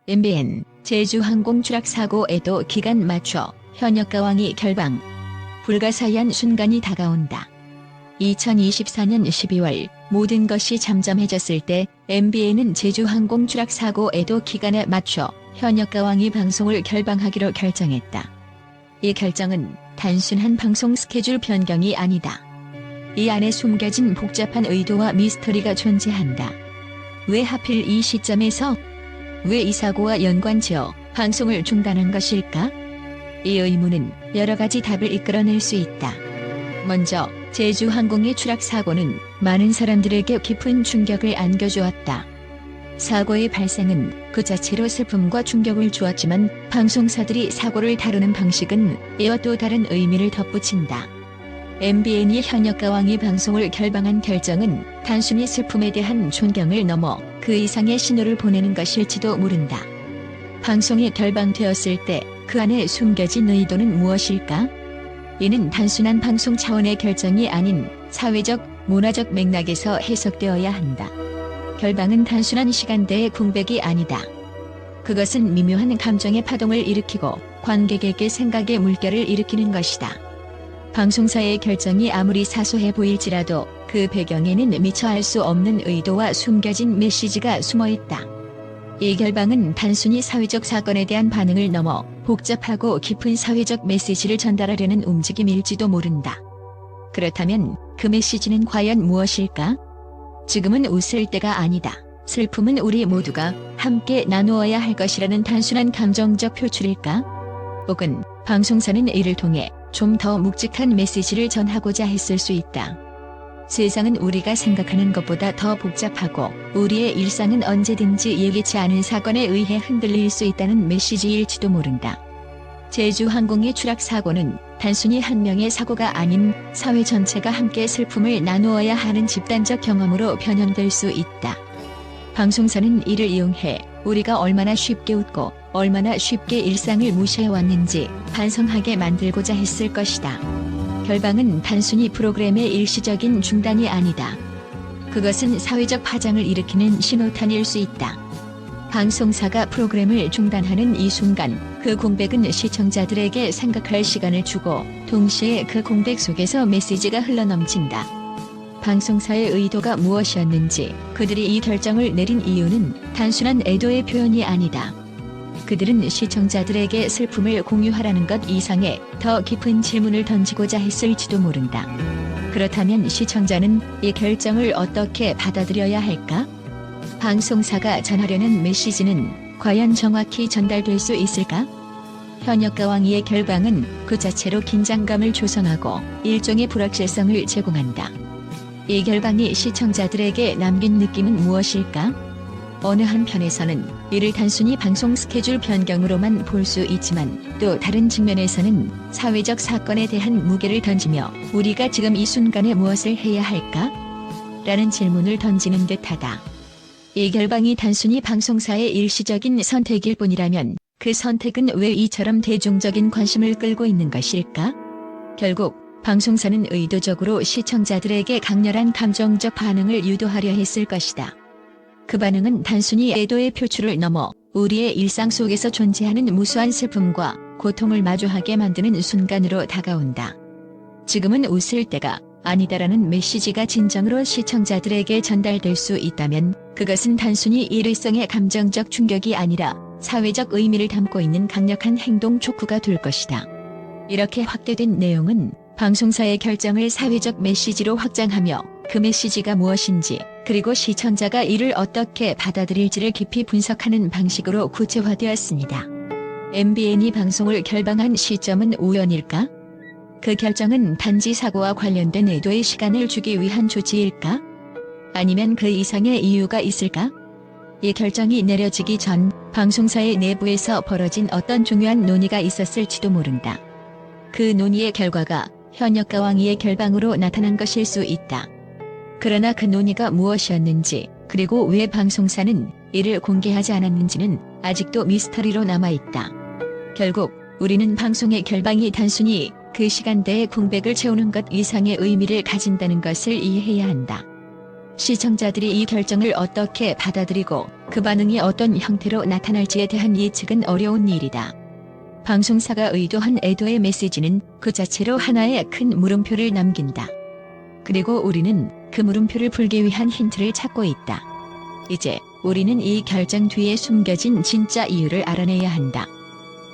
MBN 제주항공 추락사고에도 기간 맞춰 현역가왕이 결방. 불가사의한 순간이 다가온다. 2024년 12월 모든 것이 잠잠해졌을 때 MBN은 제주항공 추락사고에도 기간에 맞춰 현역가왕이 방송을 결방하기로 결정했다. 이 결정은 단순한 방송 스케줄 변경이 아니다. 이 안에 숨겨진 복잡한 의도와 미스터리가 존재한다. 왜 하필 이 시점에서? 왜 이 사고와 연관지어 방송을 중단한 것일까? 이 의문은 여러 가지 답을 이끌어낼 수 있다. 먼저 제주항공의 추락사고는 많은 사람들에게 깊은 충격을 안겨주었다. 사고의 발생은 그 자체로 슬픔과 충격을 주었지만 방송사들이 사고를 다루는 방식은 이와 또 다른 의미를 덧붙인다. MBN이 현역가왕이 방송을 결방한 결정은 단순히 슬픔에 대한 존경을 넘어 그 이상의 신호를 보내는 것일지도 모른다. 방송이 결방되었을 때 그 안에 숨겨진 의도는 무엇일까? 이는 단순한 방송 차원의 결정이 아닌 사회적, 문화적 맥락에서 해석되어야 한다. 결방은 단순한 시간대의 공백이 아니다. 그것은 미묘한 감정의 파동을 일으키고 관객에게 생각의 물결을 일으키는 것이다. 방송사의 결정이 아무리 사소해 보일지라도 그 배경에는 미처 알 수 없는 의도와 숨겨진 메시지가 숨어 있다. 이 결방은 단순히 사회적 사건에 대한 반응을 넘어 복잡하고 깊은 사회적 메시지를 전달하려는 움직임일지도 모른다. 그렇다면 그 메시지는 과연 무엇일까? 지금은 웃을 때가 아니다. 슬픔은 우리 모두가 함께 나누어야 할 것이라는 단순한 감정적 표출일까? 혹은 방송사는 이를 통해 좀 더 묵직한 메시지를 전하고자 했을 수 있다. 세상은 우리가 생각하는 것보다 더 복잡하고 우리의 일상은 언제든지 예기치 않은 사건에 의해 흔들릴 수 있다는 메시지일지도 모른다. 제주항공의 추락사고는 단순히 한 명의 사고가 아닌 사회 전체가 함께 슬픔을 나누어야 하는 집단적 경험으로 변형될 수 있다. 방송사는 이를 이용해 우리가 얼마나 쉽게 웃고 얼마나 쉽게 일상을 무시해왔는지 반성하게 만들고자 했을 것이다. 결방은 단순히 프로그램의 일시적인 중단이 아니다. 그것은 사회적 파장을 일으키는 신호탄일 수 있다. 방송사가 프로그램을 중단하는 이 순간 그 공백은 시청자들에게 생각할 시간을 주고 동시에 그 공백 속에서 메시지가 흘러넘친다. 방송사의 의도가 무엇이었는지 그들이 이 결정을 내린 이유는 단순한 애도의 표현이 아니다. 그들은 시청자들에게 슬픔을 공유하라는 것 이상의 더 깊은 질문을 던지고자 했을지도 모른다. 그렇다면 시청자는 이 결정을 어떻게 받아들여야 할까? 방송사가 전하려는 메시지는 과연 정확히 전달될 수 있을까? 현역가왕이의 결방은 그 자체로 긴장감을 조성하고 일종의 불확실성을 제공한다. 이 결방이 시청자들에게 남긴 느낌은 무엇일까? 어느 한편에서는 이를 단순히 방송 스케줄 변경으로만 볼 수 있지만 또 다른 측면에서는 사회적 사건에 대한 무게를 던지며 우리가 지금 이 순간에 무엇을 해야 할까? 라는 질문을 던지는 듯하다. 이 결방이 단순히 방송사의 일시적인 선택일 뿐이라면 그 선택은 왜 이처럼 대중적인 관심을 끌고 있는 것일까? 결국 방송사는 의도적으로 시청자들에게 강렬한 감정적 반응을 유도하려 했을 것이다. 그 반응은 단순히 애도의 표출을 넘어 우리의 일상 속에서 존재하는 무수한 슬픔과 고통을 마주하게 만드는 순간으로 다가온다. 지금은 웃을 때가 아니다라는 메시지가 진정으로 시청자들에게 전달될 수 있다면 그것은 단순히 일회성의 감정적 충격이 아니라 사회적 의미를 담고 있는 강력한 행동 촉구가 될 것이다. 이렇게 확대된 내용은 방송사의 결정을 사회적 메시지로 확장하며 그 메시지가 무엇인지 그리고 시청자가 이를 어떻게 받아들일지를 깊이 분석하는 방식으로 구체화되었습니다. MBN이 방송을 결방한 시점은 우연일까? 그 결정은 단지 사고와 관련된 애도의 시간을 주기 위한 조치일까? 아니면 그 이상의 이유가 있을까? 이 결정이 내려지기 전 방송사의 내부에서 벌어진 어떤 중요한 논의가 있었을지도 모른다. 그 논의의 결과가 현역가왕이의 결방으로 나타난 것일 수 있다. 그러나 그 논의가 무엇이었는지 그리고 왜 방송사는 이를 공개하지 않았는지는 아직도 미스터리로 남아있다. 결국 우리는 방송의 결방이 단순히 그 시간대의 공백을 채우는 것 이상의 의미를 가진다는 것을 이해해야 한다. 시청자들이 이 결정을 어떻게 받아들이고 그 반응이 어떤 형태로 나타날지에 대한 예측은 어려운 일이다. 방송사가 의도한 애도의 메시지는 그 자체로 하나의 큰 물음표를 남긴다. 그리고 우리는 그 물음표를 풀기 위한 힌트를 찾고 있다. 이제 우리는 이 결정 뒤에 숨겨진 진짜 이유를 알아내야 한다.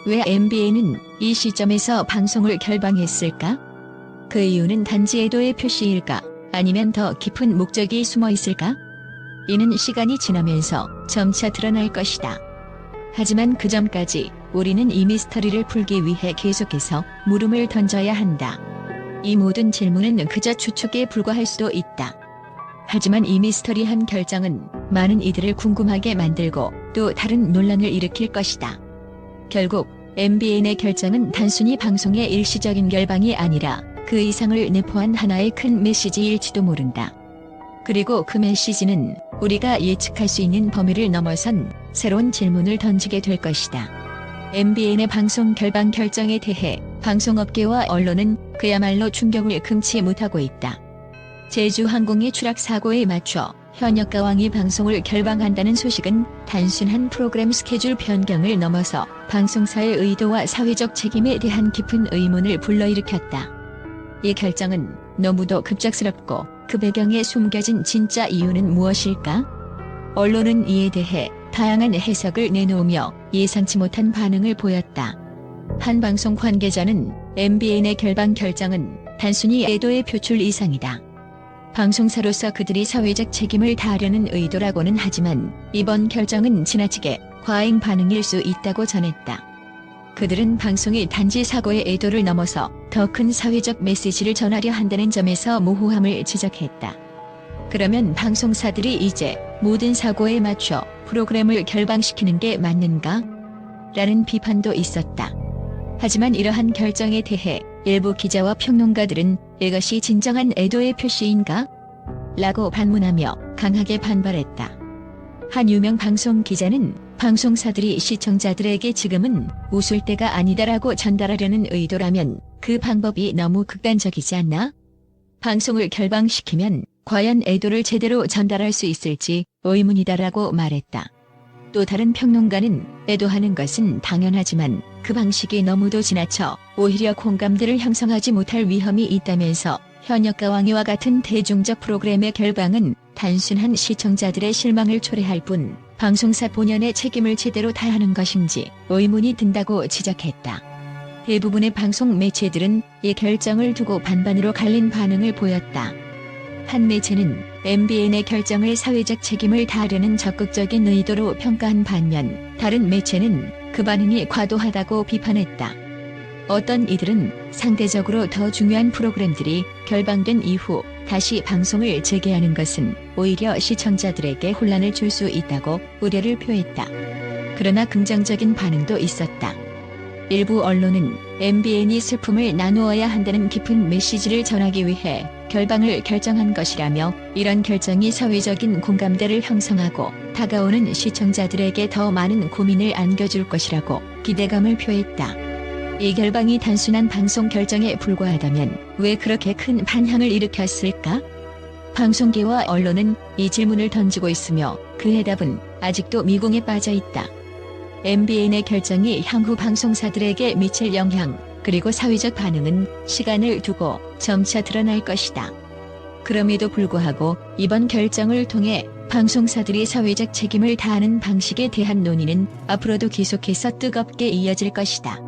왜 MBN은 이 시점에서 방송을 결방했을까? 그 이유는 단지 애도의 표시일까? 아니면 더 깊은 목적이 숨어 있을까? 이는 시간이 지나면서 점차 드러날 것이다. 하지만 그 전까지 우리는 이 미스터리를 풀기 위해 계속해서 물음을 던져야 한다. 이 모든 질문은 그저 추측에 불과할 수도 있다. 하지만 이 미스터리한 결정은 많은 이들을 궁금하게 만들고 또 다른 논란을 일으킬 것이다. 결국 MBN의 결정은 단순히 방송의 일시적인 결방이 아니라 그 이상을 내포한 하나의 큰 메시지일지도 모른다. 그리고 그 메시지는 우리가 예측할 수 있는 범위를 넘어선 새로운 질문을 던지게 될 것이다. MBN의 방송 결방 결정에 대해 방송업계와 언론은 그야말로 충격을 금치 못하고 있다. 제주항공의 추락 사고에 맞춰 현역가왕이 방송을 결방한다는 소식은 단순한 프로그램 스케줄 변경을 넘어서 방송사의 의도와 사회적 책임에 대한 깊은 의문을 불러일으켰다. 이 결정은 너무도 급작스럽고 그 배경에 숨겨진 진짜 이유는 무엇일까? 언론은 이에 대해 다양한 해석을 내놓으며 예상치 못한 반응을 보였다. 한 방송 관계자는 MBN의 결방 결정은 단순히 애도의 표출 이상이다. 방송사로서 그들이 사회적 책임을 다하려는 의도라고는 하지만 이번 결정은 지나치게 과잉 반응일 수 있다고 전했다. 그들은 방송이 단지 사고의 애도를 넘어서 더 큰 사회적 메시지를 전하려 한다는 점에서 모호함을 지적했다. 그러면 방송사들이 이제 모든 사고에 맞춰 프로그램을 결방시키는 게 맞는가? 라는 비판도 있었다. 하지만 이러한 결정에 대해 일부 기자와 평론가들은 이것이 진정한 애도의 표시인가? 라고 반문하며 강하게 반발했다. 한 유명 방송 기자는 방송사들이 시청자들에게 지금은 웃을 때가 아니다라고 전달하려는 의도라면 그 방법이 너무 극단적이지 않나? 방송을 결방시키면 과연 애도를 제대로 전달할 수 있을지 의문이다라고 말했다. 또 다른 평론가는 애도하는 것은 당연하지만 그 방식이 너무도 지나쳐 오히려 공감대를 형성하지 못할 위험이 있다면서 현역가왕이와 같은 대중적 프로그램의 결방은 단순한 시청자들의 실망을 초래할 뿐 방송사 본연의 책임을 제대로 다하는 것인지 의문이 든다고 지적했다. 대부분의 방송 매체들은 이 결정을 두고 반반으로 갈린 반응을 보였다. 한 매체는 MBN의 결정을 사회적 책임을 다하려는 적극적인 의도로 평가한 반면 다른 매체는 그 반응이 과도하다고 비판했다. 어떤 이들은 상대적으로 더 중요한 프로그램들이 결방된 이후 다시 방송을 재개하는 것은 오히려 시청자들에게 혼란을 줄 수 있다고 우려를 표했다. 그러나 긍정적인 반응도 있었다. 일부 언론은 MBN이 슬픔을 나누어야 한다는 깊은 메시지를 전하기 위해 결방을 결정한 것이라며 이런 결정이 사회적인 공감대를 형성하고 다가오는 시청자들에게 더 많은 고민을 안겨줄 것이라고 기대감을 표했다. 이 결방이 단순한 방송 결정에 불과하다면 왜 그렇게 큰 반향을 일으켰을까? 방송계와 언론은 이 질문을 던지고 있으며 그 해답은 아직도 미궁에 빠져 있다. MBN의 결정이 향후 방송사들에게 미칠 영향, 그리고 사회적 반응은 시간을 두고 점차 드러날 것이다. 그럼에도 불구하고 이번 결정을 통해 방송사들이 사회적 책임을 다하는 방식에 대한 논의는 앞으로도 계속해서 뜨겁게 이어질 것이다.